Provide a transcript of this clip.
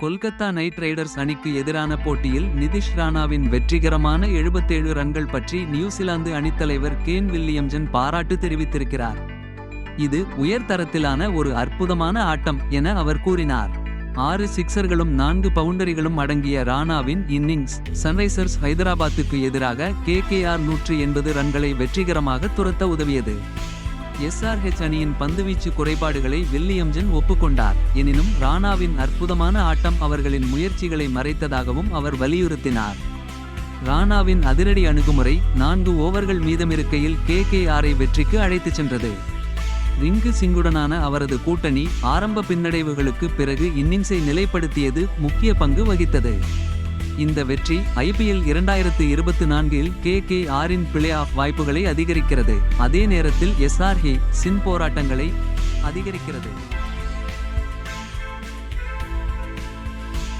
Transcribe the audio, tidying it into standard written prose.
Kolkata night Riders அணிக்கு எதிரான போட்டியில் நிதிஷ் ராணாவின் வெற்றிகரமான 77 ரன்கள் பற்றி நியூசிலாந்து அணித்தலைவர் கேன் வில்லியம்சன் பாராட்டு தெரிவித்திருக்கிறார். இது உயர்தரத்திலான ஒரு அற்புதமான ஆட்டம் என அவர் கூறினார். 6 சிக்சர்களும் 4 பவுண்டரிகளும் அடங்கிய ராணாவின் இன்னிங்ஸ் சன்ரைசர்ஸ் ஹைதராபாத்துக்கு எதிராக KKR 180 ரன்களை வெற்றிகரமாக துரத்த உதவியது. SRH அணியின் பந்துவீச்சு குறைபாடுகளை வில்லியம்சன் ஒப்புக்கொண்டார். எனினும் ராணாவின் அற்புதமான ஆட்டம் அவர்களின் முயற்சிகளை மறைத்ததாகவும் அவர் வலியுறுத்தினார். ராணாவின் அதிரடி அணுகுமுறை 4 ஓவர்கள் மீதமிருக்கையில் KKRஐ வெற்றிக்கு அழைத்துச் சென்றது. ரிங்கு சிங்குடனான அவரது கூட்டணி ஆரம்ப பின்னடைவுகளுக்கு பிறகு இன்னிங்ஸை நிலைப்படுத்தியது முக்கிய பங்கு வகித்தது. இந்த வெற்றி IPL 2024இல் KKRஇன் பிளே ஆஃப் வாய்ப்புகளை அதிகரிக்கிறது. அதே நேரத்தில் SRH சின் போராட்டங்களை அதிகரிக்கிறது.